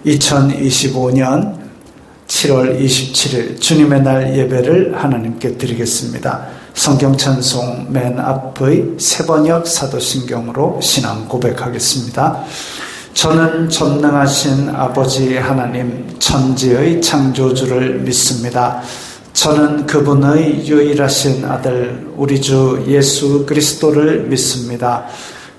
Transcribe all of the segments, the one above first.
2025년 7월 27일 주님의 날 예배를 하나님께 드리겠습니다. 성경 찬송 맨 앞의 세번역 사도신경으로 신앙 고백하겠습니다. 저는 전능하신 아버지 하나님 천지의 창조주를 믿습니다. 저는 그분의 유일하신 아들 우리 주 예수 그리스도를 믿습니다.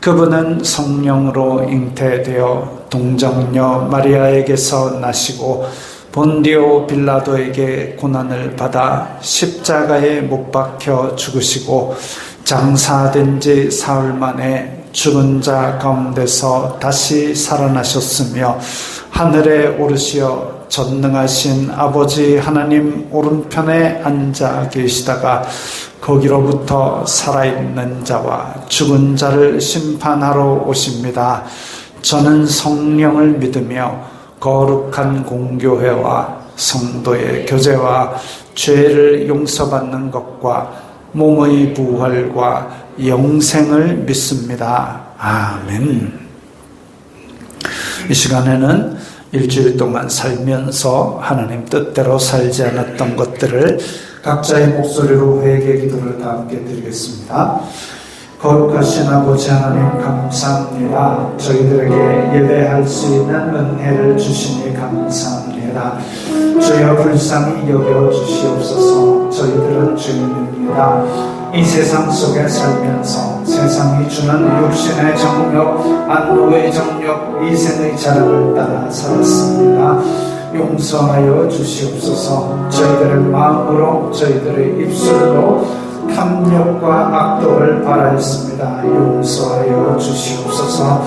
그분은 성령으로 잉태되어 동정녀 마리아에게서 나시고 본디오 빌라도에게 고난을 받아 십자가에 못 박혀 죽으시고 장사된 지 사흘 만에 죽은 자 가운데서 다시 살아나셨으며 하늘에 오르시어 전능하신 아버지 하나님 오른편에 앉아 계시다가 거기로부터 살아있는 자와 죽은 자를 심판하러 오십니다. 저는 성령을 믿으며 거룩한 공교회와 성도의 교제와 죄를 용서받는 것과 몸의 부활과 영생을 믿습니다. 아멘. 이 시간에는 일주일 동안 살면서 하나님 뜻대로 살지 않았던 것들을 각자의 목소리로 회개 기도를 다 함께 드리겠습니다. 거룩하신 아버지 하나님 감사합니다. 저희들에게 예배할 수 있는 은혜를 주시니 감사합니다. 주여 불쌍히 여겨주시옵소서. 저희들은 주님입니다. 이 세상 속에 살면서 세상이 주는 육신의 정욕, 안목의 정욕, 이생의 자랑을 따라 살았습니다. 용서하여 주시옵소서. 저희들의 마음으로 저희들의 입술로 탐욕과 악독을 바라였습니다. 용서하여 주시옵소서.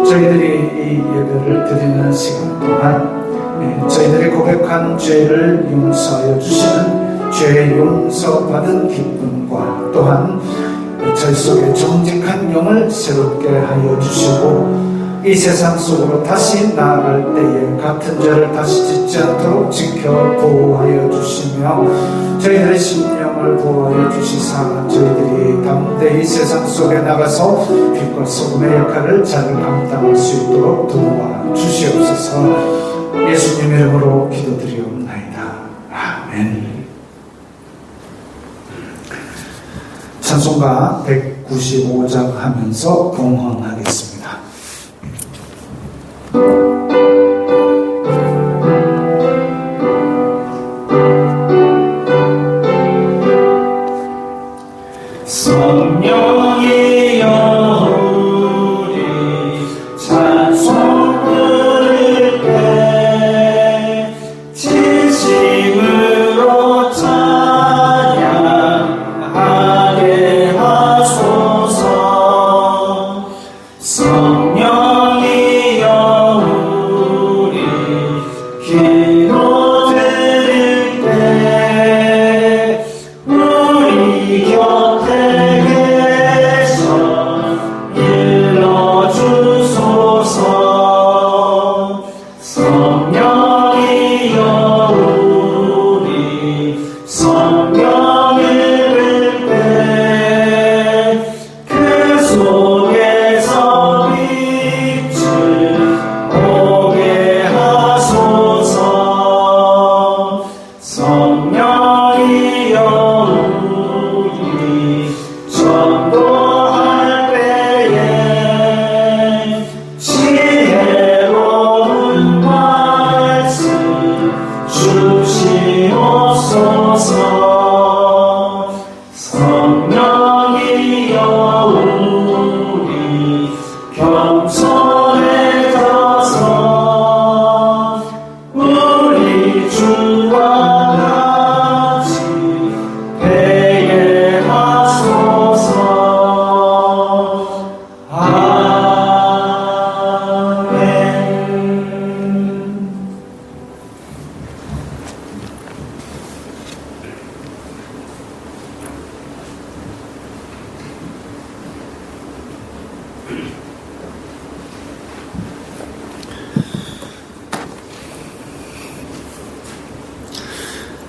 저희들이 이 예배를 드리는 시간 동안 저희들이 고백한 죄를 용서하여 주시는 죄 용서받은 기쁨과 또한 저희 속에 정직한 영을 새롭게 하여 주시고 이 세상 속으로 다시 나아갈 때에 같은 죄를 다시 짓지 않도록 지켜 보호하여 주시며 저희들의 심령을 보호하여 주시사 저희들이 담대히 세상 속에 나가서 빛과 소금의 역할을 잘 감당할 수 있도록 도와 주시옵소서. 예수님 이름으로 기도드리옵나이다. 아멘. 찬송가 195장 하면서 봉헌하겠습니다.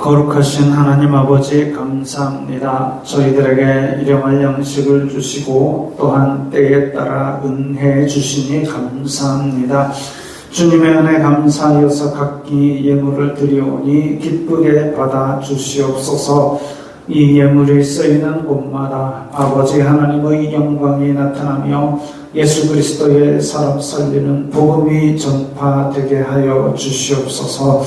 거룩하신 하나님 아버지 감사합니다. 저희들에게 일용할 양식을 주시고 또한 때에 따라 은혜해 주시니 감사합니다. 주님의 은혜 감사하여서 각기 예물을 드리오니 기쁘게 받아 주시옵소서. 이 예물이 쓰이는 곳마다 아버지 하나님의 영광이 나타나며 예수 그리스도의 사람 살리는 복음이 전파되게 하여 주시옵소서.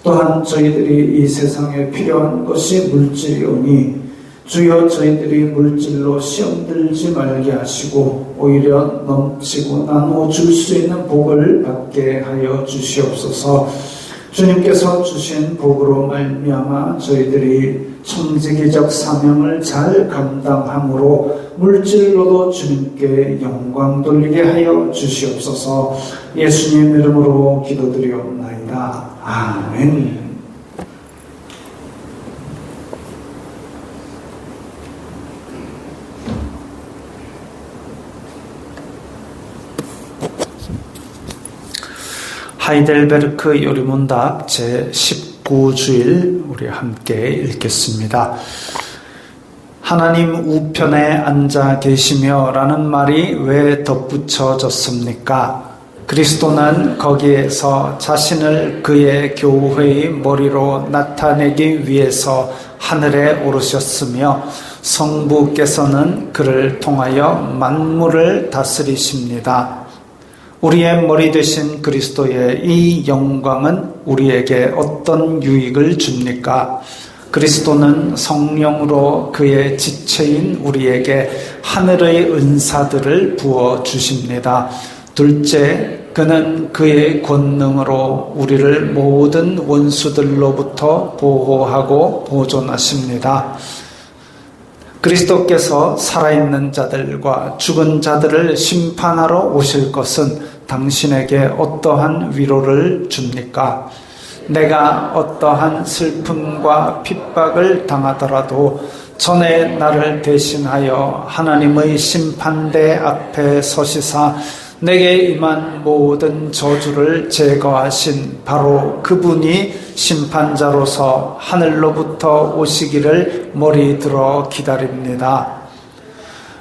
또한 저희들이 이 세상에 필요한 것이 물질이오니 주여 저희들이 물질로 시험 들지 말게 하시고 오히려 넘치고 나누어 줄 수 있는 복을 받게 하여 주시옵소서. 주님께서 주신 복으로 말미암아 저희들이 청지기적 사명을 잘 감당함으로 물질로도 주님께 영광 돌리게 하여 주시옵소서. 예수님 이름으로 기도드리옵나이다. 아멘. 하이델베르크 요리문답 제19주일 우리 함께 읽겠습니다. 하나님 우편에 앉아 계시며 라는 말이 왜 덧붙여졌습니까? 그리스도는 거기에서 자신을 그의 교회의 머리로 나타내기 위해서 하늘에 오르셨으며 성부께서는 그를 통하여 만물을 다스리십니다. 우리의 머리 되신 그리스도의 이 영광은 우리에게 어떤 유익을 줍니까? 그리스도는 성령으로 그의 지체인 우리에게 하늘의 은사들을 부어 주십니다. 둘째, 그는 그의 권능으로 우리를 모든 원수들로부터 보호하고 보존하십니다. 그리스도께서 살아있는 자들과 죽은 자들을 심판하러 오실 것은 당신에게 어떠한 위로를 줍니까? 내가 어떠한 슬픔과 핍박을 당하더라도 전에 나를 대신하여 하나님의 심판대 앞에 서시사 내게 임한 모든 저주를 제거하신 바로 그분이 심판자로서 하늘로부터 오시기를 머리 들어 기다립니다.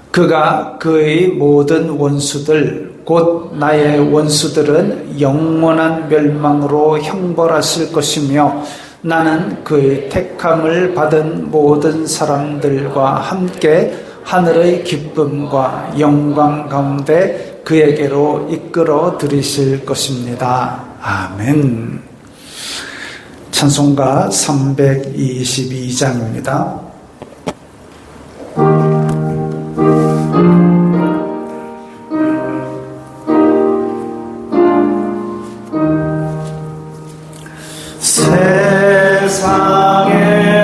그가 그의 모든 원수들 곧 나의 원수들은 영원한 멸망으로 형벌하실 것이며 나는 그의 택함을 받은 모든 사람들과 함께 하늘의 기쁨과 영광 가운데 그에게로 이끌어 들이실 것입니다. 아멘. 찬송가 322장입니다. 세상에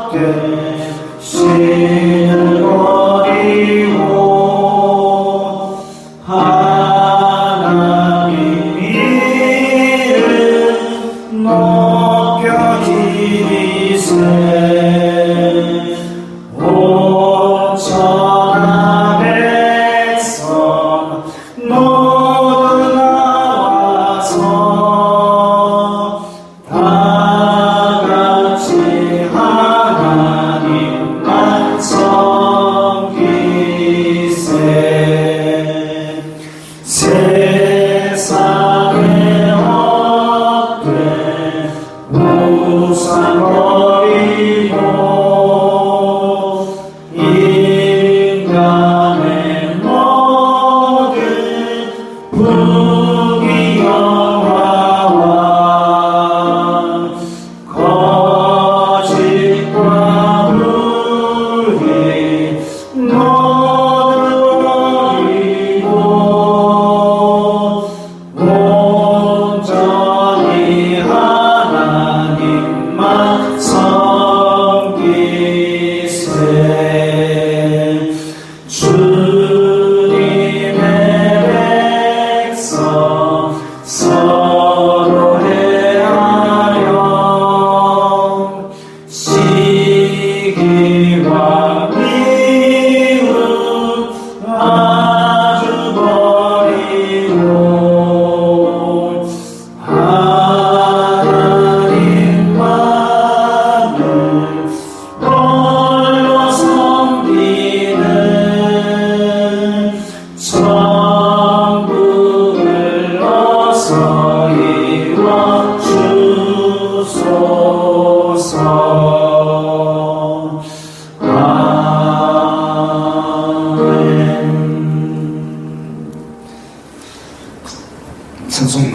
헛된 신을 버리고 하나님 이름 높여 기리세 온 천하 백성 모두 나와서 다 같이 하나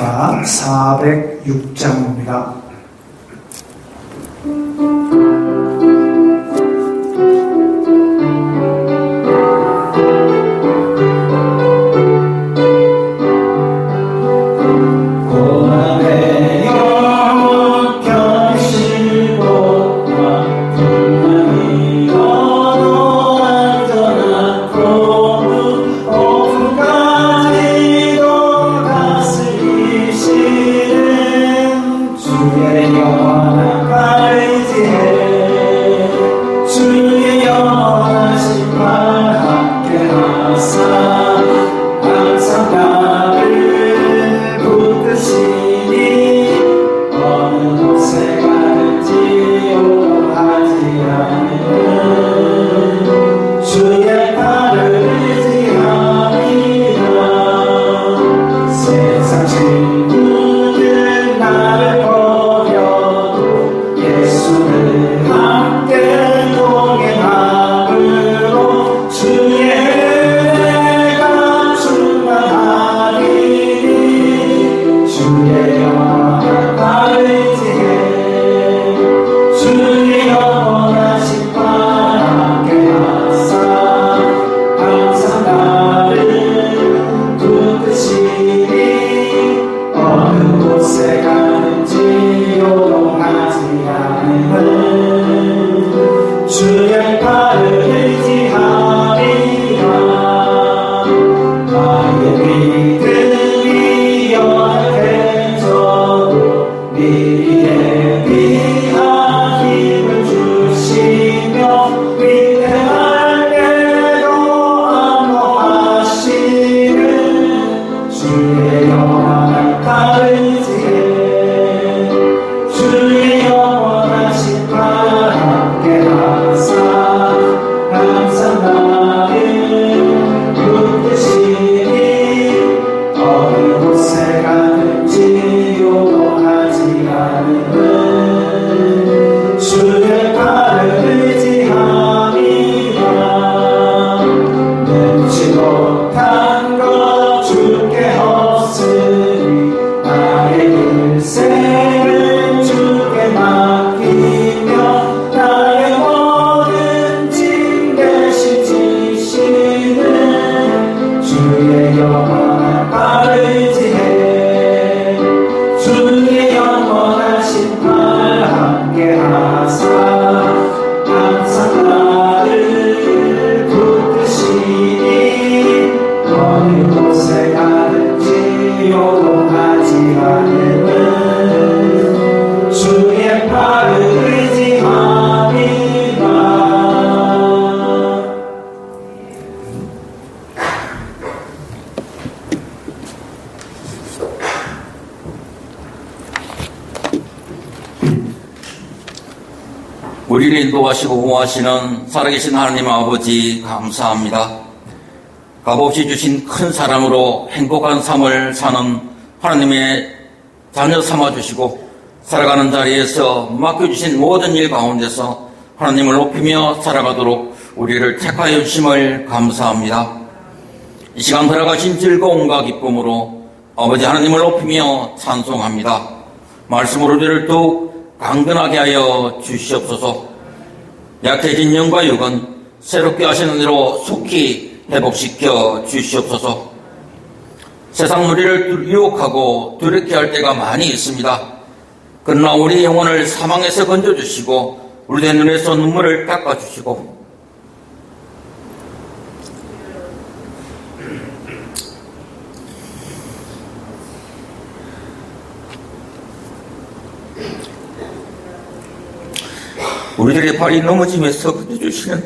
시가 406장입니다. 우리를 인도하시고 보호하시는 살아계신 하나님 아버지 감사합니다. 값없이 주신 큰 사랑으로 행복한 삶을 사는 하나님의 자녀 삼아주시고 살아가는 자리에서 맡겨주신 모든 일 가운데서 하나님을 높이며 살아가도록 우리를 택하여 주심을 감사합니다. 이 시간 들어가신 즐거움과 기쁨으로 아버지 하나님을 높이며 찬송합니다. 말씀으로 우리를 더욱 강건하게 하여 주시옵소서. 약해진 영과 육은 새롭게 하시는 대로 속히 회복시켜 주시옵소서. 세상 우리를 유혹하고 두렵게 할 때가 많이 있습니다. 그러나 우리 영혼을 사망에서 건져주시고 우리의 눈에서 눈물을 닦아주시고 우리들의 발이 넘어짐에서 건져주시는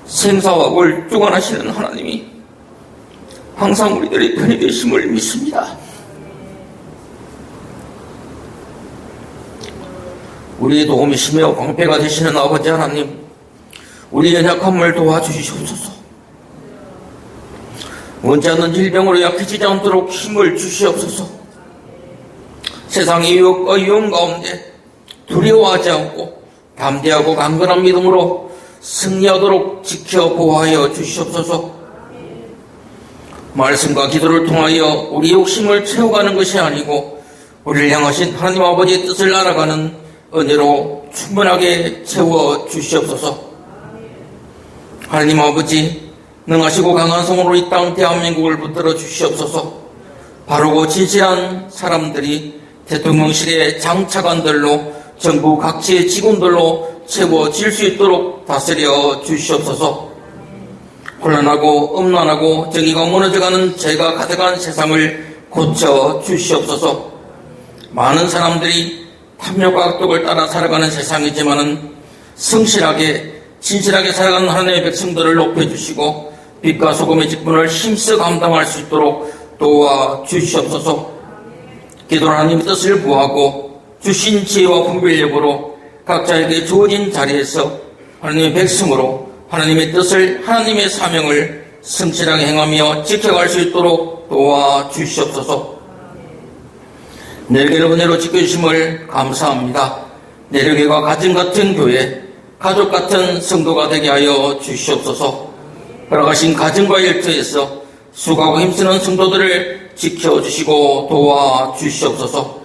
생사와 을 주관하시는 하나님이 항상 우리들의 편이 되심을 믿습니다. 우리의 도움이 심해 방패가 되시는 아버지 하나님, 우리의 연약함을 도와주시옵소서. 원치 않는 질병으로 약해지지 않도록 힘을 주시옵소서. 세상의 유혹과 위험 가운데 두려워하지 않고 담대하고 강건한 믿음으로 승리하도록 지켜 보호하여 주시옵소서. 말씀과 기도를 통하여 우리 욕심을 채워가는 것이 아니고 우리를 향하신 하나님 아버지의 뜻을 알아가는 은혜로 충분하게 채워 주시옵소서. 하나님 아버지, 능하시고 강한 성으로 이 땅 대한민국을 붙들어 주시옵소서. 바르고 진실한 사람들이 대통령실의 장차관들로 정부 각지의 직원들로 채워질 수 있도록 다스려 주시옵소서. 혼란하고 음란하고 정의가 무너져가는 죄가 가득한 세상을 고쳐 주시옵소서. 많은 사람들이 탐욕과 악독을 따라 살아가는 세상이지만은 성실하게 진실하게 살아가는 하나님의 백성들을 높여주시고 빛과 소금의 직분을 힘써 감당할 수 있도록 도와주시옵소서. 기도는 하나님의 뜻을 구하고 주신 지혜와 분별력으로 각자에게 주어진 자리에서 하나님의 백성으로 하나님의 뜻을, 하나님의 사명을 성실하게 행하며 지켜갈 수 있도록 도와주시옵소서. 내게를 은혜로 지켜주심을 감사합니다. 내려교회가 가정 같은 교회, 가족 같은 성도가 되게 하여 주시옵소서. 돌아가신 가정과 일터에서 수고하고 힘쓰는 성도들을 지켜주시고 도와주시옵소서.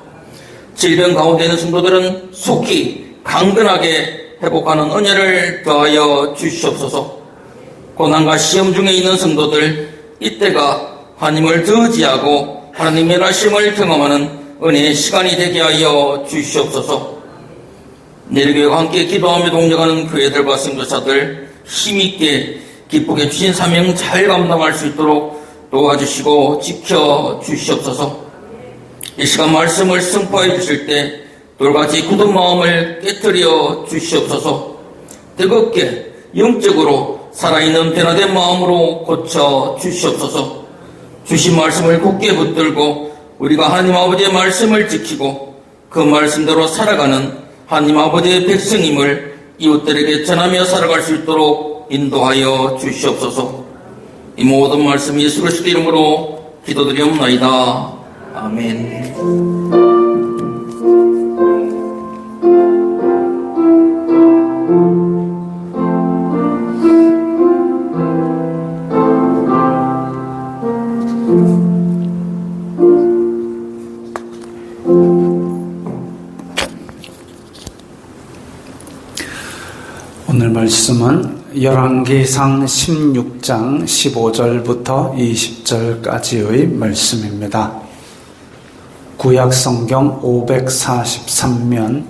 질병 가운데 있는 성도들은 속히 강건하게 회복하는 은혜를 더하여 주시옵소서. 고난과 시험 중에 있는 성도들, 이때가 하나님을 더 의지하고 하나님의 말씀을 경험하는 은혜의 시간이 되게 하여 주시옵소서. 내일교회와 함께 기도하며 동력하는 교회들과 선교사들 힘있게 기쁘게 주신 사명 잘 감당할 수 있도록 도와주시고 지켜주시옵소서. 이 시간 말씀을 선포해 주실 때 돌같이 굳은 마음을 깨뜨려 주시옵소서. 뜨겁게 영적으로 살아있는 변화된 마음으로 고쳐 주시옵소서. 주신 말씀을 굳게 붙들고 우리가 하나님 아버지의 말씀을 지키고 그 말씀대로 살아가는 하나님 아버지의 백성임을 이웃들에게 전하며 살아갈 수 있도록 인도하여 주시옵소서. 이 모든 말씀 예수 그리스도 이름으로 기도드리옵나이다. 아멘. 오늘 말씀은 열왕기상 16장 15절부터 20절까지의 말씀입니다. 구약성경 543면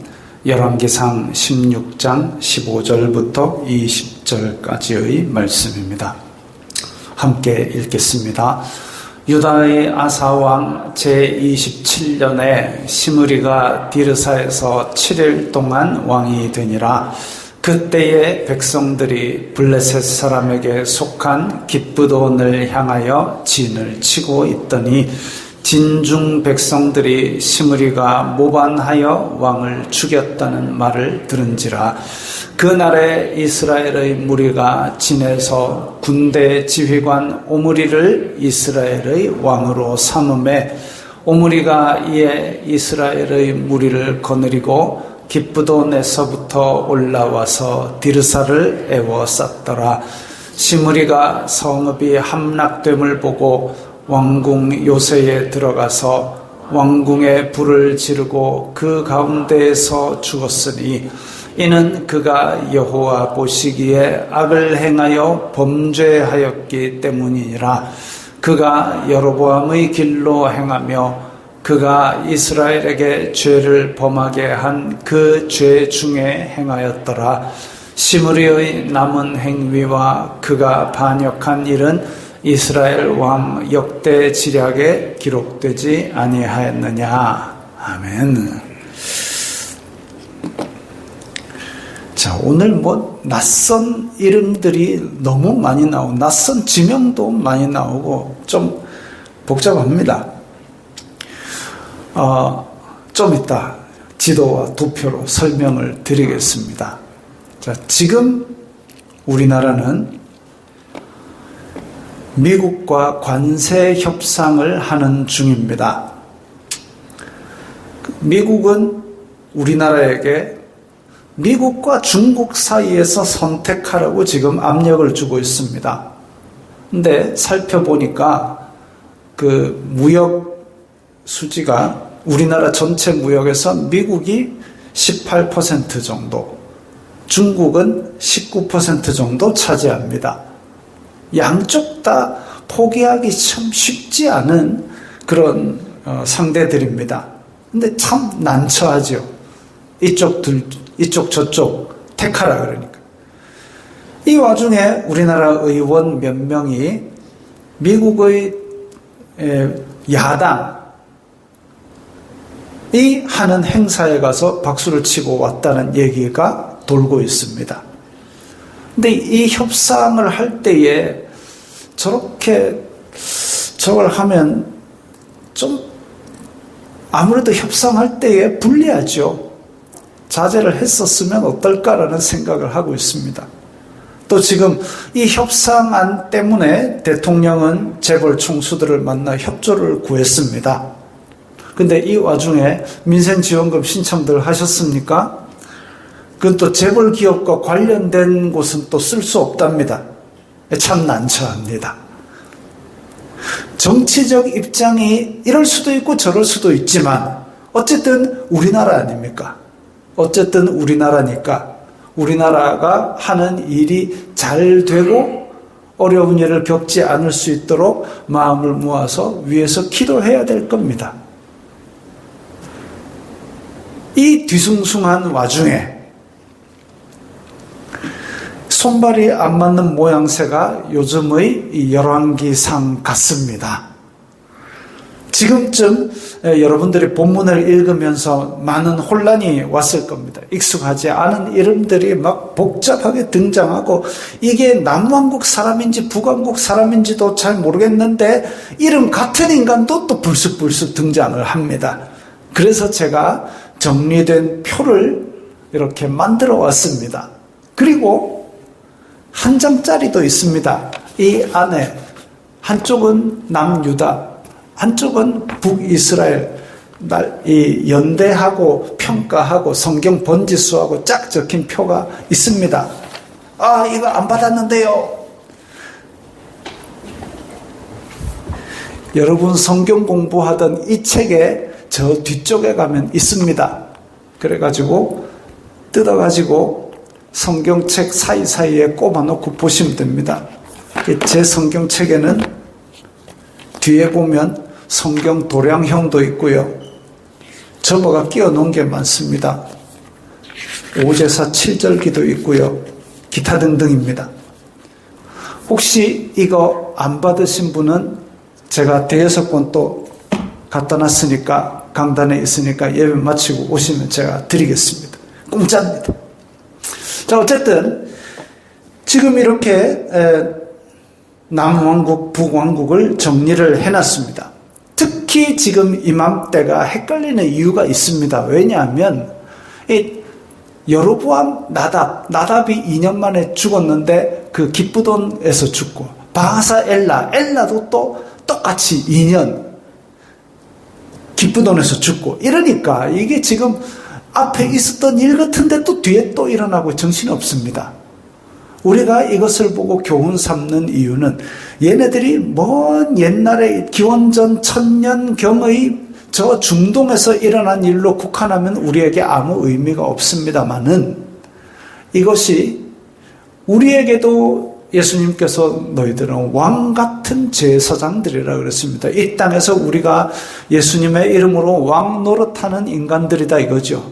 열왕기상 16장 15절부터 20절까지의 말씀입니다. 함께 읽겠습니다. 유다의 아사왕 제27년에 시므리가 디르사에서 7일 동안 왕이 되니라. 그때의 백성들이 블레셋 사람에게 속한 기브돈을 향하여 진을 치고 있더니 진중 백성들이 시므리가 모반하여 왕을 죽였다는 말을 들은지라. 그날에 이스라엘의 무리가 진에서 군대 지휘관 오므리를 이스라엘의 왕으로 삼음에 오므리가 이에 이스라엘의 무리를 거느리고 기브돈에서부터 올라와서 디르사를 에워쌌더라. 시므리가 성읍이 함락됨을 보고 왕궁 요새에 들어가서 왕궁에 불을 지르고 그 가운데에서 죽었으니 이는 그가 여호와 보시기에 악을 행하여 범죄하였기 때문이니라. 그가 여로보암의 길로 행하며 그가 이스라엘에게 죄를 범하게 한 그 죄 중에 행하였더라. 시므리의 남은 행위와 그가 반역한 일은 이스라엘 왕 역대 지략에 기록되지 아니하였느냐. 아멘. 자, 오늘 낯선 이름들이 너무 많이 나오고 낯선 지명도 많이 나오고 좀 복잡합니다. 좀 이따 지도와 도표로 설명을 드리겠습니다. 자, 지금 우리나라는 미국과 관세 협상을 하는 중입니다. 미국은 우리나라에게 미국과 중국 사이에서 선택하라고 지금 압력을 주고 있습니다. 근데 살펴보니까 그 무역 수지가 우리나라 전체 무역에서 미국이 18% 정도, 중국은 19% 정도 차지합니다. 양쪽 다 포기하기 참 쉽지 않은 그런 상대들입니다. 근데 참 난처하죠. 이쪽 저쪽 택하라 그러니까. 이 와중에 우리나라 의원 몇 명이 미국의 야당이 하는 행사에 가서 박수를 치고 왔다는 얘기가 돌고 있습니다. 근데 이 협상을 할 때에 저렇게 저걸 하면 좀 아무래도 협상할 때에 불리하죠. 자제를 했었으면 어떨까라는 생각을 하고 있습니다. 또 지금 이 협상안 때문에 대통령은 재벌 총수들을 만나 협조를 구했습니다. 근데 이 와중에 민생지원금 신청들 하셨습니까? 그건 또 재벌 기업과 관련된 곳은 또 쓸 수 없답니다. 참 난처합니다. 정치적 입장이 이럴 수도 있고 저럴 수도 있지만 어쨌든 우리나라 아닙니까? 어쨌든 우리나라니까 우리나라가 하는 일이 잘 되고 어려운 일을 겪지 않을 수 있도록 마음을 모아서 위에서 기도해야 될 겁니다. 이 뒤숭숭한 와중에 손발이 안 맞는 모양새가 요즘의 열왕기상 같습니다. 지금쯤 여러분들이 본문을 읽으면서 많은 혼란이 왔을 겁니다. 익숙하지 않은 이름들이 막 복잡하게 등장하고 이게 남왕국 사람인지 북왕국 사람인지도 잘 모르겠는데 이름 같은 인간도 또 불쑥불쑥 등장을 합니다. 그래서 제가 정리된 표를 이렇게 만들어 왔습니다. 그리고 한 장짜리도 있습니다. 이 안에 한쪽은 남유다, 한쪽은 북이스라엘, 이 연대하고 평가하고 성경 번지수하고 쫙 적힌 표가 있습니다. 아, 이거 안 받았는데요. 여러분 성경 공부하던 이 책에 저 뒤쪽에 가면 있습니다. 그래가지고 뜯어가지고 성경책 사이사이에 꼽아놓고 보시면 됩니다. 제 성경책에는 뒤에 보면 성경 도량형도 있고요. 저거가 끼워놓은 게 많습니다. 오제사 7절기도 있고요. 기타 등등입니다. 혹시 이거 안 받으신 분은 제가 대여섯 권 또 갖다 놨으니까 강단에 있으니까 예배 마치고 오시면 제가 드리겠습니다. 공짜입니다. 자, 어쨌든 지금 이렇게 남왕국, 북왕국을 정리를 해놨습니다. 특히 지금 이맘때가 헷갈리는 이유가 있습니다. 왜냐하면 이 여로보암 나답이 2년 만에 죽었는데 그 기브돈에서 죽고 바하사 엘라도 또 똑같이 2년 기브돈에서 죽고 이러니까 이게 지금 앞에 있었던 일 같은데 또 뒤에 또 일어나고 정신이 없습니다. 우리가 이것을 보고 교훈 삼는 이유는 얘네들이 먼 옛날에 기원전 1000년경의 저 중동에서 일어난 일로 국한하면 우리에게 아무 의미가 없습니다만은 이것이 우리에게도 예수님께서 너희들은 왕 같은 제사장들이라 그랬습니다. 이 땅에서 우리가 예수님의 이름으로 왕 노릇하는 인간들이다 이거죠.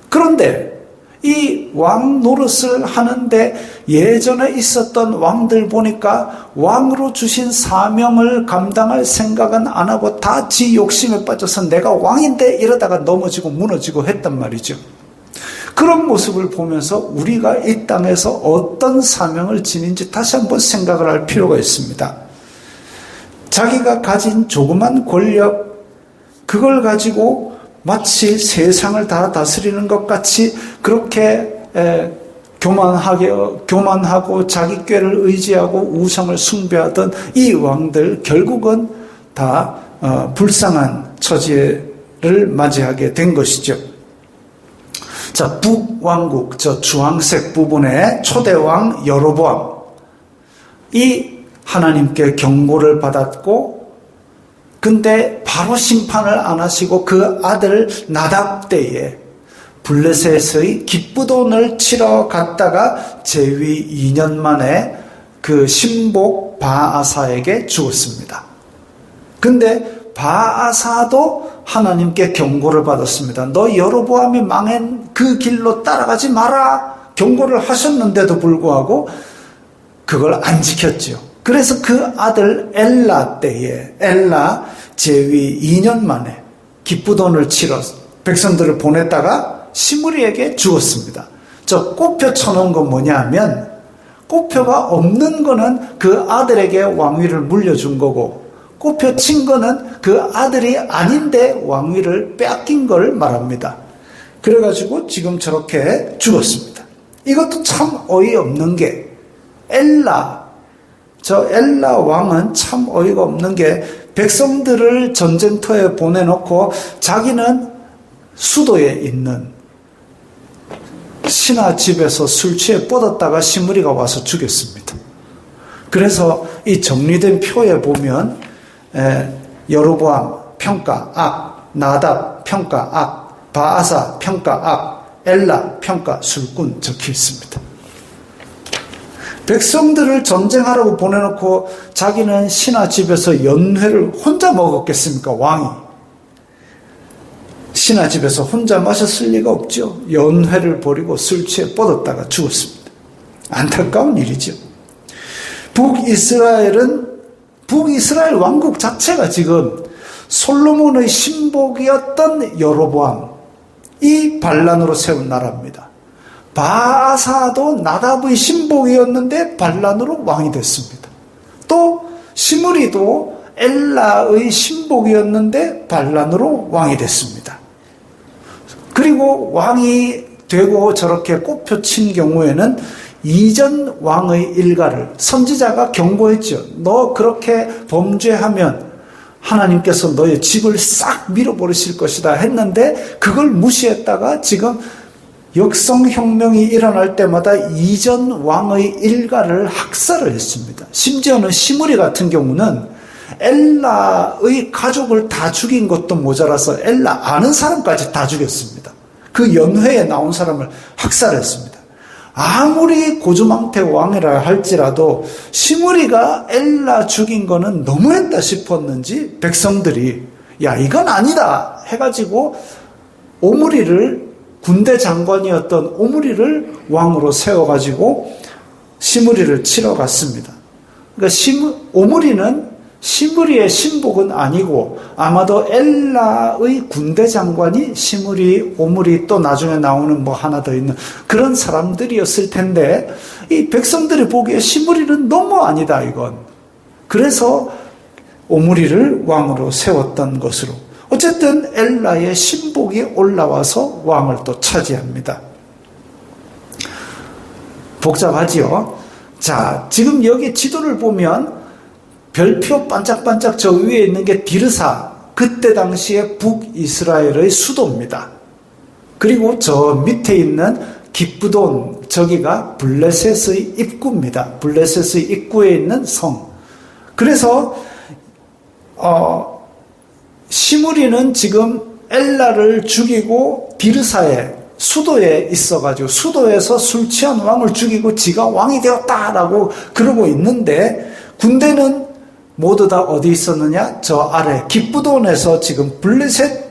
그런데 이 왕 노릇을 하는데 예전에 있었던 왕들 보니까 왕으로 주신 사명을 감당할 생각은 안 하고 다 지 욕심에 빠져서 내가 왕인데 이러다가 넘어지고 무너지고 했단 말이죠. 그런 모습을 보면서 우리가 이 땅에서 어떤 사명을 지닌지 다시 한번 생각을 할 필요가 있습니다. 자기가 가진 조그만 권력, 그걸 가지고 마치 세상을 다 다스리는 것 같이 그렇게 교만하고 자기 꾀를 의지하고 우상을 숭배하던 이 왕들 결국은 다 불쌍한 처지를 맞이하게 된 것이죠. 자, 북왕국, 저 주황색 부분에 초대왕 여로보암, 이 하나님께 경고를 받았고 근데 바로 심판을 안 하시고 그 아들 나답 때에 블레셋의 기쁘돈을 치러 갔다가 재위 2년 만에 그 신복 바아사에게 죽었습니다. 근데 바아사도 하나님께 경고를 받았습니다. 너 여로보암이 망한 그 길로 따라가지 마라 경고를 하셨는데도 불구하고 그걸 안 지켰죠. 그래서 그 아들 엘라 때에 엘라 재위 2년 만에 기쁘돈을 치러 백성들을 보냈다가 시므리에게 죽었습니다. 저 꽃표 쳐놓은 건 뭐냐 하면 꽃표가 없는 거는 그 아들에게 왕위를 물려준 거고 꽃표 친 거는 그 아들이 아닌데 왕위를 빼앗긴 걸 말합니다. 그래가지고 지금 저렇게 죽었습니다. 이것도 참 어이없는 게 엘라 왕은 참 어이가 없는 게 백성들을 전쟁터에 보내놓고 자기는 수도에 있는 신하 집에서 술 취해 뻗었다가 시므리가 와서 죽였습니다. 그래서 이 정리된 표에 보면 여로보암 평가 악, 나답 평가 악, 바아사 평가 악, 엘라 평가 술꾼 적혀 있습니다. 백성들을 전쟁하라고 보내놓고 자기는 신하 집에서 연회를 혼자 먹었겠습니까? 왕이 신하 집에서 혼자 마셨을 리가 없죠. 연회를 벌이고 술 취해 뻗었다가 죽었습니다. 안타까운 일이죠. 북이스라엘 왕국 자체가 지금 솔로몬의 신복이었던 여로보암 이 반란으로 세운 나라입니다. 바아사도 나답의 신복이었는데 반란으로 왕이 됐습니다. 또 시므리도 엘라의 신복이었는데 반란으로 왕이 됐습니다. 그리고 왕이 되고 저렇게 꼽혀친 경우에는 이전 왕의 일가를 선지자가 경고했죠. 너 그렇게 범죄하면 하나님께서 너의 집을 싹 밀어버리실 것이다 했는데 그걸 무시했다가 지금 역성혁명이 일어날 때마다 이전 왕의 일가를 학살을 했습니다. 심지어는 시므리 같은 경우는 엘라의 가족을 다 죽인 것도 모자라서 엘라 아는 사람까지 다 죽였습니다. 그 연회에 나온 사람을 학살했습니다. 아무리 고주망태 왕이라 할지라도 시므리가 엘라 죽인 거는 너무했다 싶었는지 백성들이 야 이건 아니다 해가지고 오므리를 군대 장관이었던 오므리를 왕으로 세워가지고 시므리를 치러 갔습니다. 그러니까 오므리는 시므리의 신복은 아니고 아마도 엘라의 군대 장관이 시므리, 오므리 또 나중에 나오는 뭐 하나 더 있는 그런 사람들이었을 텐데 이 백성들이 보기에 시므리는 너무 아니다 이건. 그래서 오므리를 왕으로 세웠던 것으로 어쨌든 엘라의 신복이 올라와서 왕을 또 차지합니다. 복잡하지요? 자, 지금 여기 지도를 보면 별표 반짝반짝 저 위에 있는 게 디르사, 그때 당시에 북이스라엘의 수도입니다. 그리고 저 밑에 있는 기쁘돈, 저기가 블레셋의 입구입니다. 블레셋의 입구에 있는 성. 그래서 시므리는 지금 엘라를 죽이고 디르사에 수도에 있어가지고 수도에서 술 취한 왕을 죽이고 지가 왕이 되었다라고 그러고 있는데 군대는 모두 다 어디 있었느냐? 저 아래 기쁘돈에서 지금 블레셋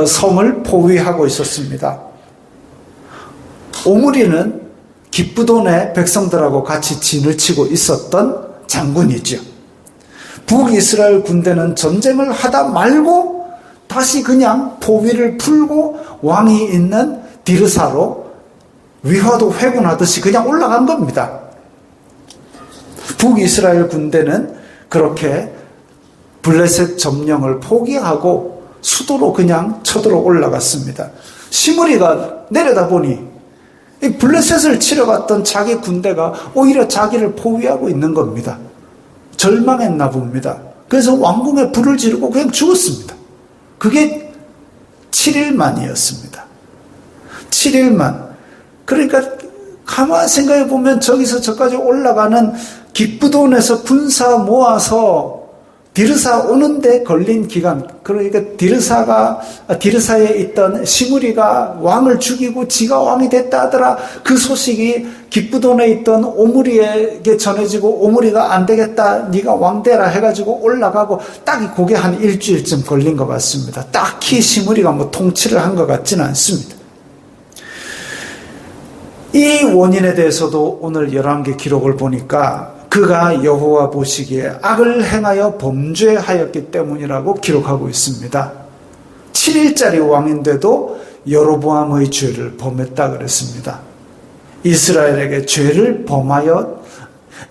성을 포위하고 있었습니다. 오므리는 기쁘돈의 백성들하고 같이 진을 치고 있었던 장군이죠. 북이스라엘 군대는 전쟁을 하다 말고 다시 그냥 포위를 풀고 왕이 있는 디르사로 위화도 회군하듯이 그냥 올라간 겁니다. 북이스라엘 군대는 그렇게 블레셋 점령을 포기하고 수도로 그냥 쳐들어 올라갔습니다. 시므리가 내려다보니 이 블레셋을 치러 갔던 자기 군대가 오히려 자기를 포위하고 있는 겁니다. 절망했나 봅니다. 그래서 왕궁에 불을 지르고 그냥 죽었습니다. 그게 7일 만이었습니다. 7일 만. 그러니까 가만히 생각해 보면 저기서 저까지 올라가는 기쁘돈에서 군사 모아서 디르사 오는데 걸린 기간, 그러니까 디르사에 있던 시므리가 왕을 죽이고 지가 왕이 됐다 하더라. 그 소식이 기브돈에 있던 오므리에게 전해지고, 오므리가 안 되겠다, 네가 왕 되라 해가지고 올라가고, 딱 그게 한 일주일쯤 걸린 것 같습니다. 딱히 시므리가 뭐 통치를 한 것 같지는 않습니다. 이 원인에 대해서도 오늘 11개 기록을 보니까 그가 여호와 보시기에 악을 행하여 범죄하였기 때문이라고 기록하고 있습니다. 7일짜리 왕인데도 여로보암의 죄를 범했다 그랬습니다. 이스라엘에게 죄를 범하여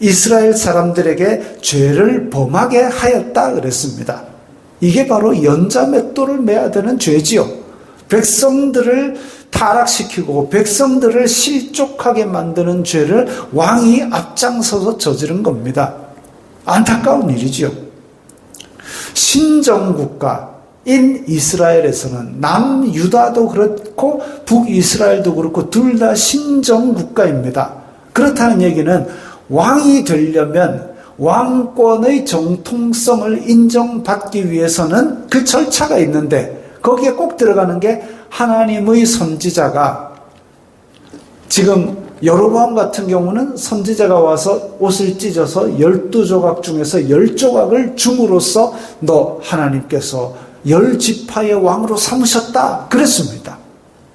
이스라엘 사람들에게 죄를 범하게 하였다 그랬습니다. 이게 바로 연자맷돌을 매야 되는 죄지요. 백성들을 타락시키고 백성들을 실족하게 만드는 죄를 왕이 앞장서서 저지른 겁니다. 안타까운 일이지요. 신정국가인 이스라엘에서는 남유다도 그렇고 북이스라엘도 그렇고 둘 다 신정국가입니다. 그렇다는 얘기는 왕이 되려면 왕권의 정통성을 인정받기 위해서는 그 절차가 있는데, 거기에 꼭 들어가는 게 하나님의 선지자가, 지금 여로보암 같은 경우는 선지자가 와서 옷을 찢어서 12조각 중에서 10조각을 줌으로써 너 하나님께서 10지파의 왕으로 삼으셨다 그랬습니다.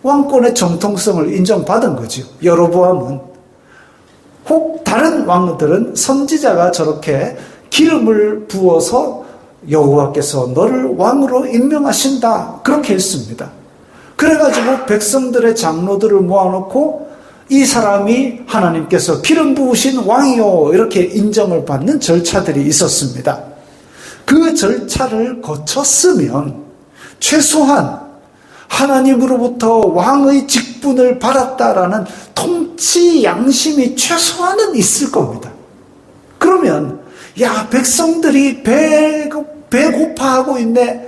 왕권의 정통성을 인정받은 거죠. 여로보암은. 혹 다른 왕들은 선지자가 저렇게 기름을 부어서 여호와께서 너를 왕으로 임명하신다 그렇게 했습니다. 그래가지고 백성들의 장로들을 모아놓고 이 사람이 하나님께서 기름 부으신 왕이요 이렇게 인정을 받는 절차들이 있었습니다. 그 절차를 거쳤으면 최소한 하나님으로부터 왕의 직분을 받았다라는 통치 양심이 최소한은 있을 겁니다. 그러면 야, 백성들이 배고파하고 있네.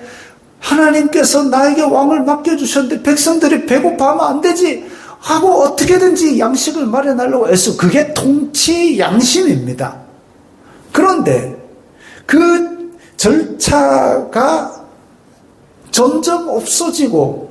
하나님께서 나에게 왕을 맡겨주셨는데 백성들이 배고파하면 안 되지 하고 어떻게든지 양식을 마련하려고 애써. 그게 통치 양심입니다. 그런데 그 절차가 점점 없어지고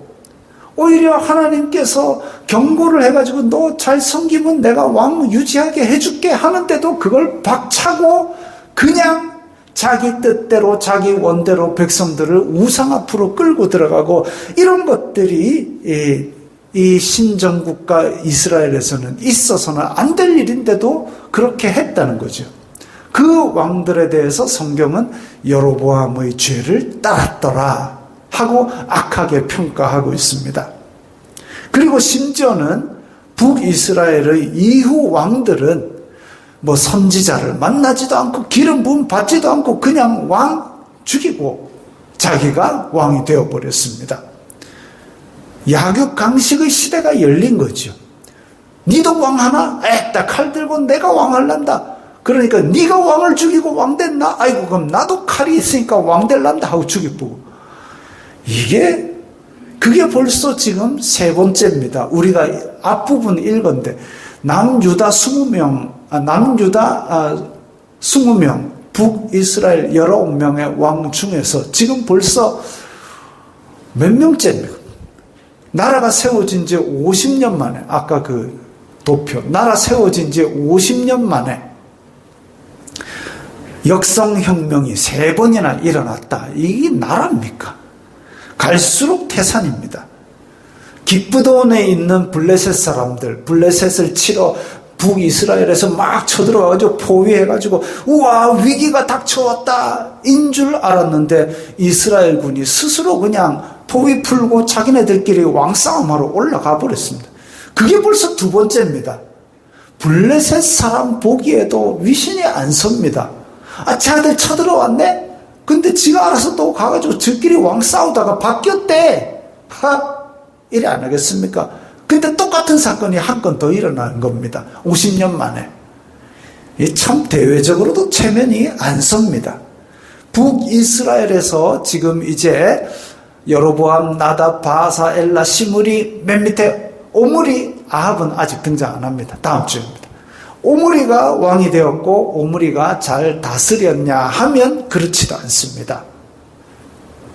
오히려 하나님께서 경고를 해가지고 너 잘 섬기면 내가 왕 유지하게 해줄게 하는데도 그걸 박차고 그냥 자기 뜻대로 자기 원대로 백성들을 우상 앞으로 끌고 들어가고, 이런 것들이 이 신정국가 이스라엘에서는 있어서는 안 될 일인데도 그렇게 했다는 거죠. 그 왕들에 대해서 성경은 여로보암의 죄를 따랐더라 하고 악하게 평가하고 있습니다. 그리고 심지어는 북이스라엘의 이후 왕들은 뭐 선지자를 만나지도 않고 기름 부음 받지도 않고 그냥 왕 죽이고 자기가 왕이 되어버렸습니다. 야격강식의 시대가 열린 거죠. 니도 왕하나? 나 칼 들고 내가 왕할란다. 그러니까 네가 왕을 죽이고 왕 됐나? 아이고 그럼 나도 칼이 있으니까 왕 될란다 하고 죽이고. 그게 벌써 지금 세 번째입니다. 우리가 앞부분 읽은데 남유다 20명, 북이스라엘 19명의 왕 중에서 지금 벌써 몇 명째입니까? 나라가 세워진 지 50년 만에, 아까 그 도표, 나라 세워진 지 50년 만에 역성혁명이 3번이나 일어났다. 이게 나라입니까? 갈수록 태산입니다. 기브돈에 있는 블레셋 사람들, 블레셋을 치러 북이스라엘에서 막 쳐들어가가지고 포위해가지고 우와 위기가 닥쳐왔다 인 줄 알았는데 이스라엘군이 스스로 그냥 포위 풀고 자기네들끼리 왕싸움하러 올라가 버렸습니다. 그게 벌써 2번째입니다. 블레셋 사람 보기에도 위신이 안 섭니다. 쟤들 쳐들어왔네? 근데 지가 알아서 또 가가지고 저끼리 왕 싸우다가 바뀌었대. 이래 안 하겠습니까? 근데 똑같은 사건이 한 건 더 일어나는 겁니다. 50년 만에. 참 대외적으로도 체면이 안 섭니다. 북이스라엘에서 지금 이제 여로보암, 나답, 바사, 엘라, 시므리, 맨 밑에 오므리, 아합은 아직 등장 안 합니다. 다음 주입니다. 오므리가 왕이 되었고 오므리가 잘 다스렸냐 하면 그렇지도 않습니다.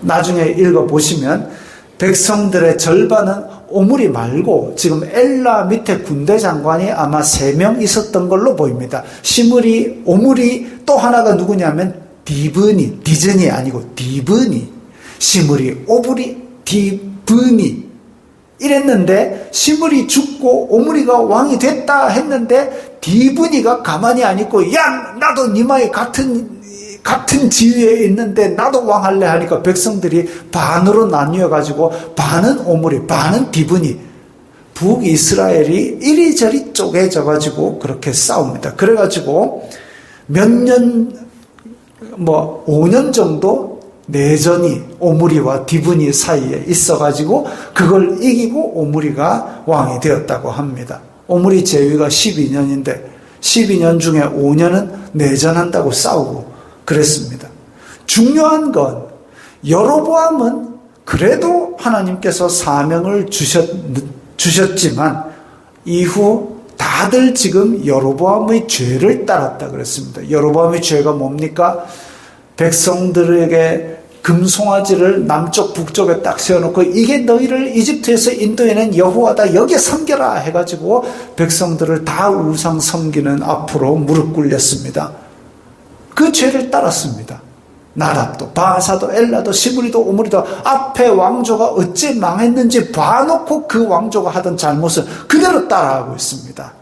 나중에 읽어보시면 백성들의 절반은 오므리 말고 지금 엘라 밑에 군대 장관이 아마 3명 있었던 걸로 보입니다. 시므리, 오므리, 또 하나가 누구냐면 디즌이 아니고 디브니, 시므리, 오므리, 디브니 이랬는데 시므리 죽고 오므리가 왕이 됐다 했는데 디브니가 가만히 안 있고 야 나도 니마의 같은 지위에 있는데 나도 왕할래 하니까 백성들이 반으로 나뉘어 가지고 반은 오므리 반은 디브니, 북이스라엘이 이리저리 쪼개져 가지고 그렇게 싸웁니다. 그래 가지고 몇 년 5년 정도 내전이 오므리와 디브니 사이에 있어 가지고 그걸 이기고 오므리가 왕이 되었다고 합니다. 오므리 제위가 12년인데 12년 중에 5년은 내전한다고 싸우고 그랬습니다. 중요한 건 여로보암은 그래도 하나님께서 사명을 주셨지만 이후 다들 지금 여로보암의 죄를 따랐다 그랬습니다. 여로보암의 죄가 뭡니까? 백성들에게 금송아지를 남쪽 북쪽에 딱 세워놓고 이게 너희를 이집트에서 인도해낸 여호와다 여기에 섬겨라 해가지고 백성들을 다 우상 섬기는 앞으로 무릎 꿇렸습니다. 그 죄를 따랐습니다. 나답도 바하사도 엘라도 시므리도 오므리도 앞에 왕조가 어찌 망했는지 봐놓고 그 왕조가 하던 잘못을 그대로 따라하고 있습니다.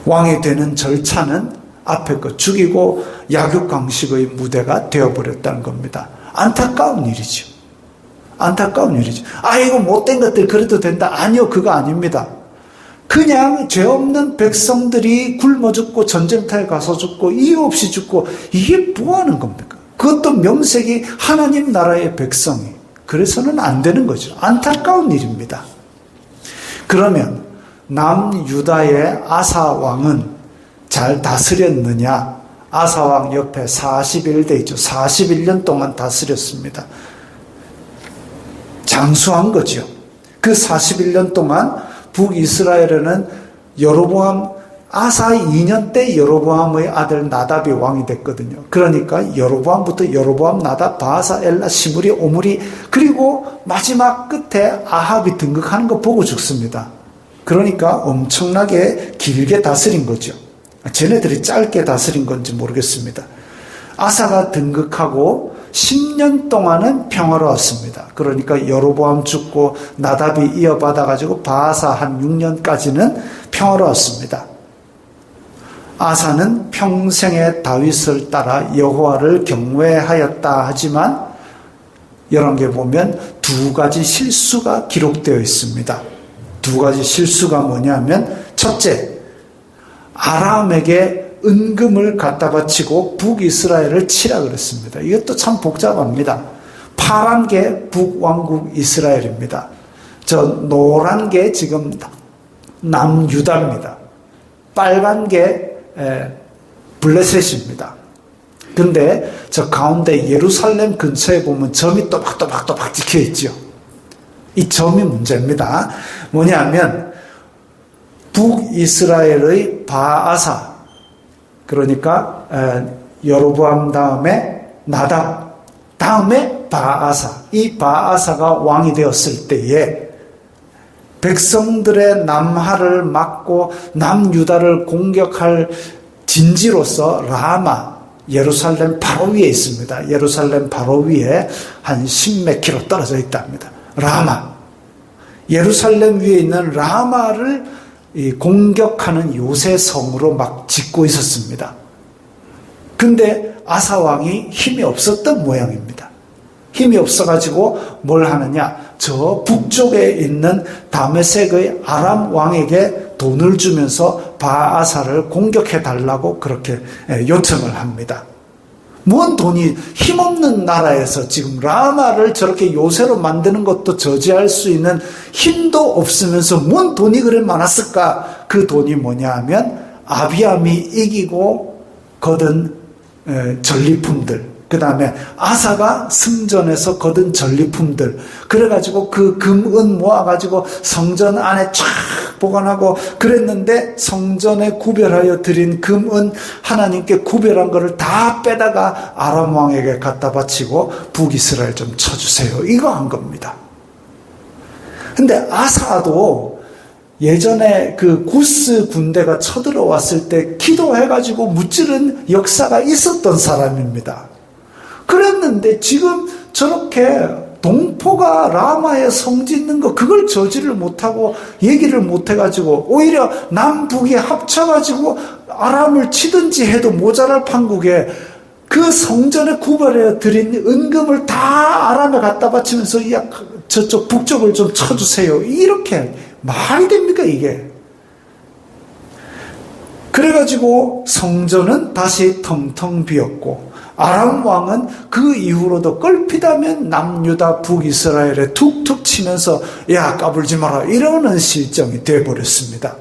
왕이 되는 절차는 앞에 거 죽이고 약육강식의 무대가 되어버렸다는 겁니다. 안타까운 일이죠. 안타까운 일이죠. 이거 못된 것들 그래도 된다. 아니요, 그거 아닙니다. 그냥 죄 없는 백성들이 굶어 죽고 전쟁터에 가서 죽고 이유 없이 죽고 이게 뭐 하는 겁니까? 그것도 명색이 하나님 나라의 백성이. 그래서는 안 되는 거죠. 안타까운 일입니다. 그러면 남유다의 아사 왕은 잘 다스렸느냐? 아사 왕 옆에 41대 있죠. 41년 동안 다스렸습니다. 장수한 거죠. 그 41년 동안 북이스라엘에는 여로보암 아사 2년 때 여로보암의 아들 나답이 왕이 됐거든요. 그러니까 여로보암부터 여로보암, 나답, 바하사, 엘라, 시므리, 오므리 그리고 마지막 끝에 아합이 등극하는 거 보고 죽습니다. 그러니까 엄청나게 길게 다스린 거죠. 쟤네들이 짧게 다스린 건지 모르겠습니다. 아사가 등극하고 10년 동안은 평화로웠습니다. 그러니까 여로보암 죽고 나답이 이어받아가지고 바하사 한 6년까지는 평화로웠습니다. 아사는 평생에 다윗을 따라 여호와를 경외하였다 하지만 열왕기에 보면 두 가지 실수가 기록되어 있습니다. 두 가지 실수가 뭐냐면 첫째, 아람에게 은금을 갖다 바치고 북이스라엘을 치라 그랬습니다. 이것도 참 복잡합니다. 파란 게 북왕국 이스라엘입니다. 저 노란 게 지금 남유다입니다. 빨간 게 블레셋입니다. 근데 저 가운데 예루살렘 근처에 보면 점이 또박또박 찍혀 있죠. 이 점이 문제입니다. 뭐냐면 북이스라엘의 바아사, 그러니까 여로보암 다음에 나답, 다음에 바아사, 이 바아사가 왕이 되었을 때에 백성들의 남하를 막고 남유다를 공격할 진지로서 라마, 예루살렘 바로 위에 있습니다. 예루살렘 바로 위에 한 10몇 킬로 떨어져 있답니다. 라마, 예루살렘 위에 있는 라마를 공격하는 요새 성으로 막 짓고 있었습니다. 근데 아사 왕이 힘이 없었던 모양입니다. 힘이 없어가지고 뭘 하느냐? 저 북쪽에 있는 다메섹의 아람 왕에게 돈을 주면서 바아사를 공격해 달라고 그렇게 요청을 합니다. 뭔 돈이, 힘없는 나라에서 지금 라마를 저렇게 요새로 만드는 것도 저지할 수 있는 힘도 없으면서 뭔 돈이 그래 많았을까? 그 돈이 뭐냐 하면 아비암이 이기고 거둔 전리품들, 그 다음에 아사가 성전에서 거둔 전리품들, 그래가지고 그 금, 은 모아가지고 성전 안에 쫙 보관하고 그랬는데 성전에 구별하여 드린 금, 은 하나님께 구별한 거를 다 빼다가 아람 왕에게 갖다 바치고 북이스라엘 좀 쳐주세요. 이거 한 겁니다. 근데 아사도 예전에 그 구스 군대가 쳐들어왔을 때 기도해가지고 무찌른 역사가 있었던 사람입니다. 그랬는데 지금 저렇게 동포가 라마에 성 짓는 거 그걸 저지를 못하고 얘기를 못해가지고 오히려 남북이 합쳐가지고 아람을 치든지 해도 모자랄 판국에 그 성전에 구별해 드린 은금을 다 아람에 갖다 바치면서 야 저쪽 북쪽을 좀 쳐주세요. 이렇게 말이 됩니까 이게? 그래가지고 성전은 다시 텅텅 비었고 아람 왕은 그 이후로도 껄핏하면 남유다 북이스라엘에 툭툭 치면서 야 까불지 마라 이러는 실정이 되어버렸습니다.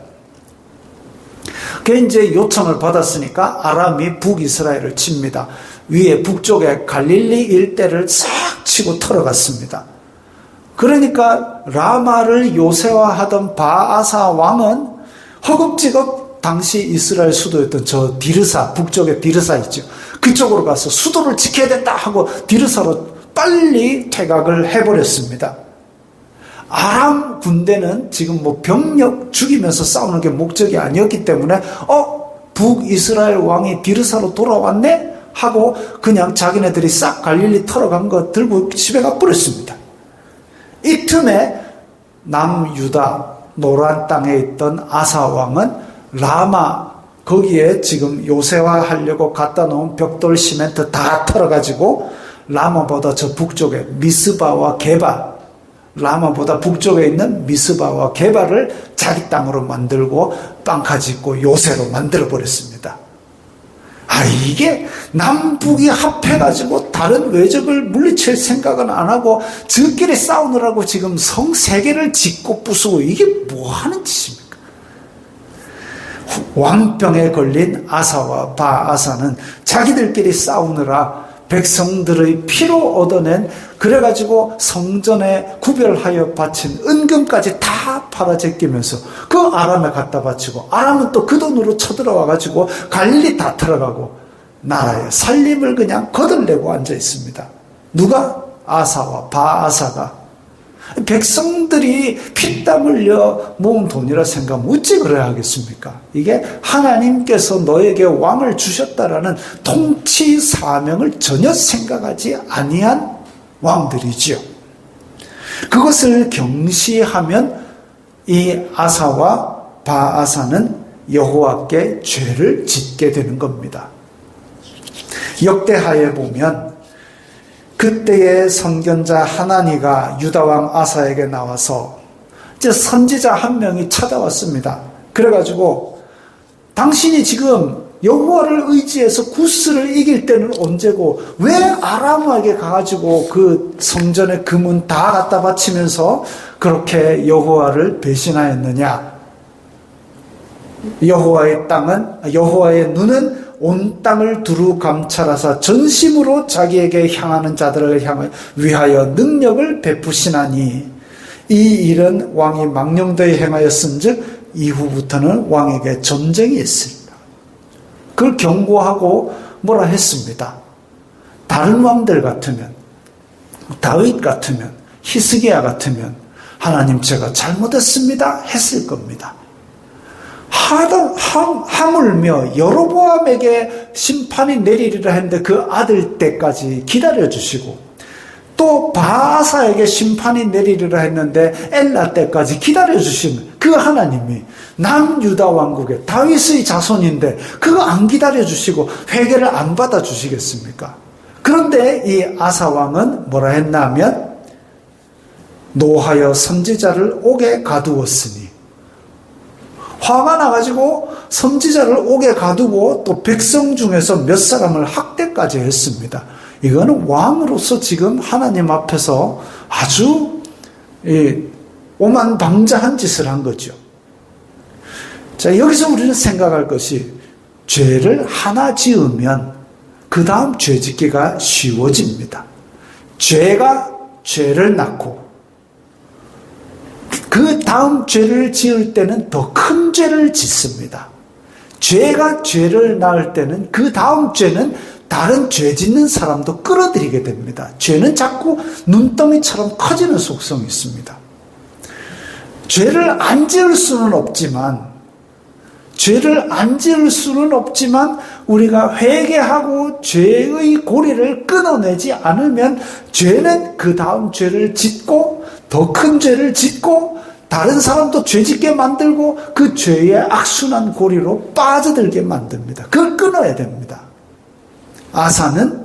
그 이제 요청을 받았으니까 아람이 북이스라엘을 칩니다. 위에 북쪽에 갈릴리 일대를 싹 치고 털어갔습니다. 그러니까 라마를 요새화하던 바아사 왕은 허겁지겁 당시 이스라엘 수도였던 저 디르사, 북쪽에 디르사 있죠. 그쪽으로 가서 수도를 지켜야 된다 하고 디르사로 빨리 퇴각을 해버렸습니다. 아람 군대는 지금 뭐 병력 죽이면서 싸우는 게 목적이 아니었기 때문에 북이스라엘 왕이 디르사로 돌아왔네 하고 그냥 자기네들이 싹 갈릴리 털어간 거 들고 집에 가버렸습니다. 이 틈에 남유다 노란 땅에 있던 아사 왕은 라마 거기에 지금 요새화하려고 갖다 놓은 벽돌 시멘트 다 털어가지고 라마보다 저 북쪽에 미스바와 게바, 라마보다 북쪽에 있는 미스바와 게바를 자기 땅으로 만들고 빵카 짓고 요새로 만들어버렸습니다. 이게 남북이 합해가지고 다른 외적을 물리칠 생각은 안 하고 저끼리 싸우느라고 지금 성 3개를 짓고 부수고 이게 뭐 하는 짓입니까? 왕병에 걸린 아사와 바아사는 자기들끼리 싸우느라 백성들의 피로 얻어낸 그래가지고 성전에 구별하여 바친 은금까지 다 팔아제끼면서 그 아람에 갖다 바치고 아람은 또 그 돈으로 쳐들어와가지고 갈릴리 다 털어가고 나라의 살림을 그냥 거들내고 앉아 있습니다. 누가? 아사와 바아사가. 백성들이 피땀 흘려 모은 돈이라 생각하면 어찌 그래야 하겠습니까? 이게 하나님께서 너에게 왕을 주셨다라는 통치 사명을 전혀 생각하지 아니한 왕들이지요. 그것을 경시하면 이 아사와 바아사는 여호와께 죄를 짓게 되는 겁니다. 역대하에 보면 그때의 선견자 하나니가 유다왕 아사에게 나와서 이제 선지자 한 명이 찾아왔습니다. 그래가지고 당신이 지금 여호와를 의지해서 구스를 이길 때는 언제고 왜 아람에게 가가지고 그 성전의 금은 다 갖다 바치면서 그렇게 여호와를 배신하였느냐? 여호와의 눈은 온 땅을 두루 감찰하사 전심으로 자기에게 향하는 자들을 위하여 능력을 베푸시나니 이 일은 왕이 망령되이 행하였은즉 이후부터는 왕에게 전쟁이 있습니다. 그걸 경고하고 뭐라 했습니다. 다른 왕들 같으면 다윗 같으면 히스기야 같으면 하나님 제가 잘못했습니다 했을 겁니다. 하물며 여로보암에게 심판이 내리리라 했는데 그 아들 때까지 기다려주시고 또 바아사에게 심판이 내리리라 했는데 엘라 때까지 기다려주신 그 하나님이 남유다 왕국의 다윗의 자손인데 그거 안 기다려주시고 회개를 안 받아주시겠습니까? 그런데 이 아사 왕은 뭐라 했나 하면 노하여 선지자를 옥에 가두었으니 화가 나가지고 선지자를 옥에 가두고 또 백성 중에서 몇 사람을 학대까지 했습니다. 이거는 왕으로서 지금 하나님 앞에서 아주 오만방자한 짓을 한 거죠. 자, 여기서 우리는 생각할 것이 죄를 하나 지으면 그 다음 죄 짓기가 쉬워집니다. 죄가 죄를 낳고 그 다음 죄를 지을 때는 더 큰 죄를 짓습니다. 죄가 죄를 낳을 때는 그 다음 죄는 다른 죄 짓는 사람도 끌어들이게 됩니다. 죄는 자꾸 눈덩이처럼 커지는 속성이 있습니다. 죄를 안 지을 수는 없지만 우리가 회개하고 죄의 고리를 끊어내지 않으면 죄는 그 다음 죄를 짓고 더 큰 죄를 짓고 다른 사람도 죄 짓게 만들고 그 죄의 악순환 고리로 빠져들게 만듭니다. 그걸 끊어야 됩니다. 아사는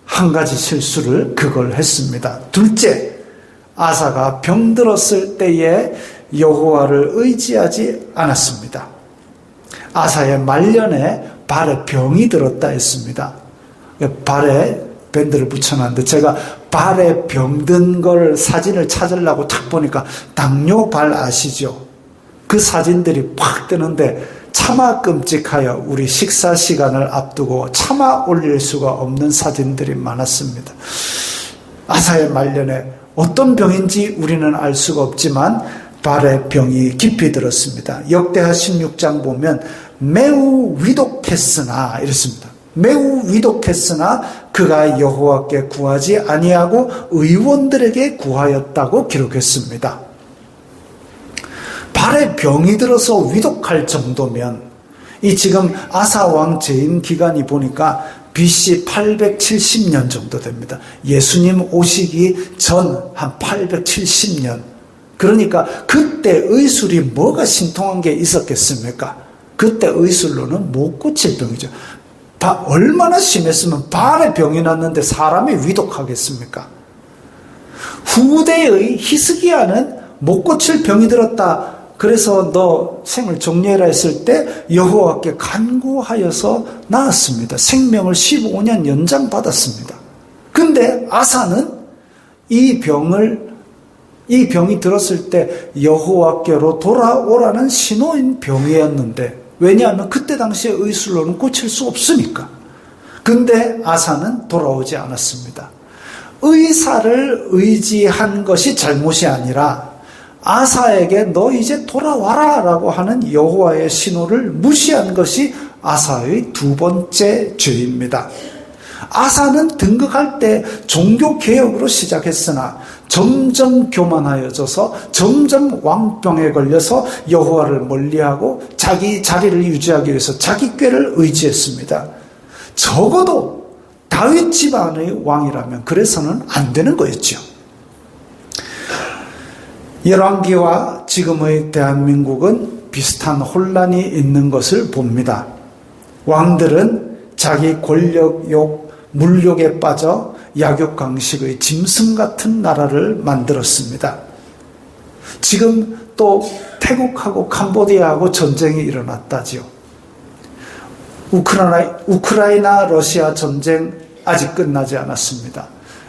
한 가지 실수를 그걸 했습니다. 둘째, 아사가 병들었을 때에 여호와를 의지하지 않았습니다. 아사의 말년에 발에 병이 들었다 했습니다. 발에 밴드를 붙여놨는데 제가 발에 병든 걸 사진을 찾으려고 탁 보니까 당뇨발 아시죠? 그 사진들이 팍 뜨는데 차마 끔찍하여 우리 식사 시간을 앞두고 차마 올릴 수가 없는 사진들이 많았습니다. 아사의 말년에 어떤 병인지 우리는 알 수가 없지만 발에 병이 깊이 들었습니다. 역대하 16장 보면 매우 위독했으나 이랬습니다. 매우 위독했으나 그가 여호와께 구하지 아니하고 의원들에게 구하였다고 기록했습니다. 발에 병이 들어서 위독할 정도면 이 지금 아사 왕 재임 기간이 보니까 BC 870년 정도 됩니다. 예수님 오시기 전 한 870년. 그러니까 그때 의술이 뭐가 신통한 게 있었겠습니까? 그때 의술로는 못 고칠 병이죠. 얼마나 심했으면 발에 병이 났는데 사람이 위독하겠습니까? 후대의 히스기야는 못 고칠 병이 들었다. 그래서 너 생을 종료해라 했을 때 여호와께 간구하여서 나았습니다. 생명을 15년 연장받았습니다. 근데 아사는 이 병이 들었을 때 여호와께로 돌아오라는 신호인 병이었는데 왜냐하면 그때 당시에 의술로는 고칠 수 없으니까. 근데 아사는 돌아오지 않았습니다. 의사를 의지한 것이 잘못이 아니라 아사에게 너 이제 돌아와라 라고 하는 여호와의 신호를 무시한 것이 아사의 두 번째 죄입니다. 아사는 등극할 때 종교개혁으로 시작했으나 점점 교만하여져서 점점 왕병에 걸려서 여호와를 멀리하고 자기 자리를 유지하기 위해서 자기 꾀를 의지했습니다. 적어도 다윗 집안의 왕이라면 그래서는 안 되는 거였죠. 열왕기와 지금의 대한민국은 비슷한 혼란이 있는 것을 봅니다. 왕들은 자기 권력욕, 물욕에 빠져 약육강식의 짐승 같은 나라를 만들었습니다. 지금 또 태국하고 캄보디아하고 전쟁이 일어났다지요. 우크라이나 러시아 전쟁 아직 끝나지 않았습니다.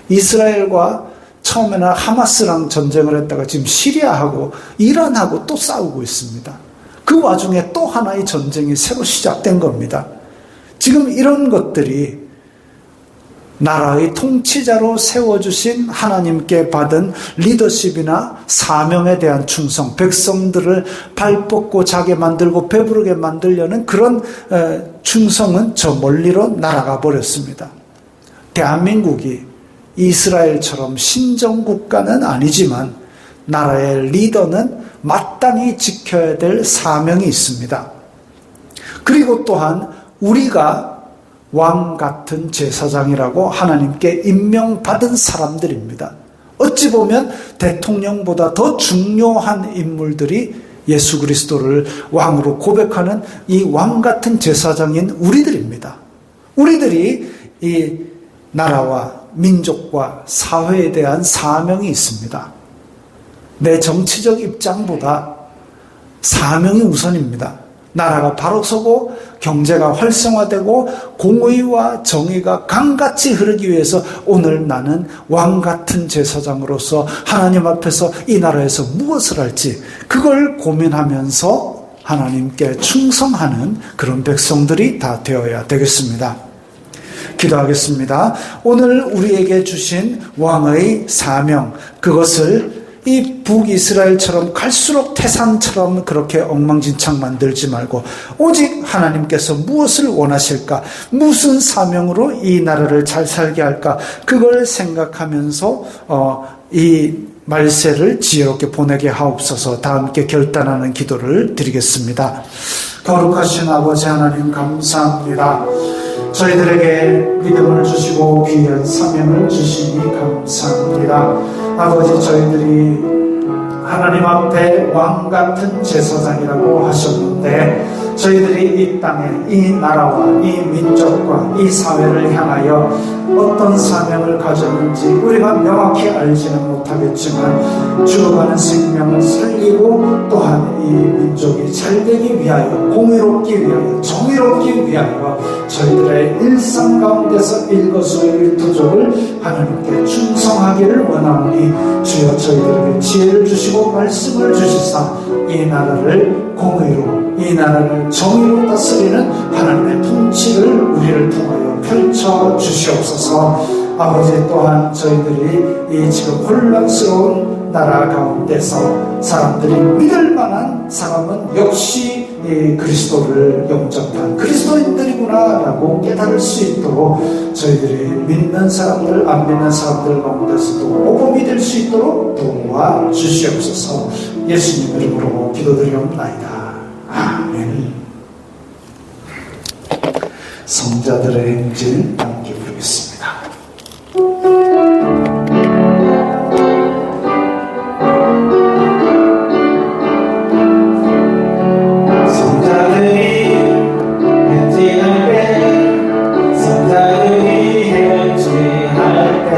이스라엘과 처음에는 하마스랑 전쟁을 했다가 지금 시리아하고 이란하고 또 싸우고 있습니다. 그 와중에 또 하나의 전쟁이 새로 시작된 겁니다. 지금 이런 것들이 나라의 통치자로 세워주신 하나님께 받은 리더십이나 사명에 대한 충성, 백성들을 발 뻗고 자게 만들고 배부르게 만들려는 그런 충성은 저 멀리로 날아가 버렸습니다. 대한민국이 이스라엘처럼 신정국가는 아니지만 나라의 리더는 마땅히 지켜야 될 사명이 있습니다. 그리고 또한 우리가 왕 같은 제사장이라고 하나님께 임명받은 사람들입니다. 어찌 보면 대통령보다 더 중요한 인물들이 예수 그리스도를 왕으로 고백하는 이 왕 같은 제사장인 우리들입니다. 우리들이 이 나라와 민족과 사회에 대한 사명이 있습니다. 내 정치적 입장보다 사명이 우선입니다. 나라가 바로 서고 경제가 활성화되고 공의와 정의가 강같이 흐르기 위해서 오늘 나는 왕 같은 제사장으로서 하나님 앞에서 이 나라에서 무엇을 할지 그걸 고민하면서 하나님께 충성하는 그런 백성들이 다 되어야 되겠습니다. 기도하겠습니다. 오늘 우리에게 주신 왕의 사명, 그것을 이 북이스라엘처럼 갈수록 태산처럼 그렇게 엉망진창 만들지 말고 오직 하나님께서 무엇을 원하실까? 무슨 사명으로 이 나라를 잘 살게 할까? 그걸 생각하면서 이 말세를 지혜롭게 보내게 하옵소서. 다 함께 결단하는 기도를 드리겠습니다. 거룩하신 아버지 하나님 감사합니다. 저희들에게 믿음을 주시고 귀한 사명을 주시니 감사합니다. 아버지, 저희들이 하나님 앞에 왕 같은 제사장이라고 하셨는데 저희들이 이 땅에 이 나라와 이 민족과 이 사회를 향하여 어떤 사명을 가졌는지 우리가 명확히 알지는 못하겠지만 죽어가는 생명을 살리고 또한 이 민족이 잘되기 위하여, 공의롭기 위하여, 정의롭기 위하여 저희들의 일상 가운데서 일거수일투족을 하나님께 충성하기를 원하오니 주여 저희들에게 지혜를 주시고 말씀을 주시사 이 나라를 공의로, 이 나라를 정의로 다스리는 하나님의 통치를 우리를 통하여 펼쳐 주시옵소서. 아버지, 또한 저희들이 이 지금 혼란스러운 나라 가운데서 사람들이 믿을 만한 사람은 역시 이 그리스도를 영접한 그리스도인들이구나 라고 깨달을 수 있도록 저희들이 믿는 사람들, 안 믿는 사람들 가운데서도 모범이 될 수 있도록 도와주시옵소서. 예수님 이름으로 기도드리옵나이다. 아멘. 성자들의 행진 함께 부르겠습니다. 성자들이 행진할 때, 성자들이 행진할 때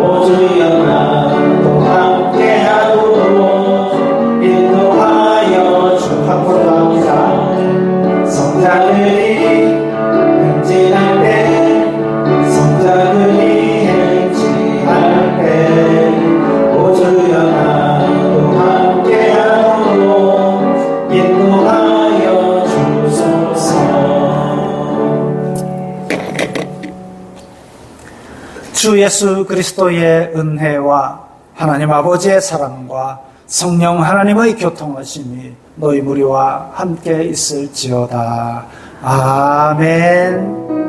오주 연합도 함께하도록 인도하여 축복합니다. 성자들이 행진할 때, 성자들이 행진할 때 오주 연합도 함께하도록 인도하여 주소서. 주 예수 그리스도의 은혜와 하나님 아버지의 사랑과 성령 하나님의 교통하심이 너희 무리와 함께 있을지어다. 아멘.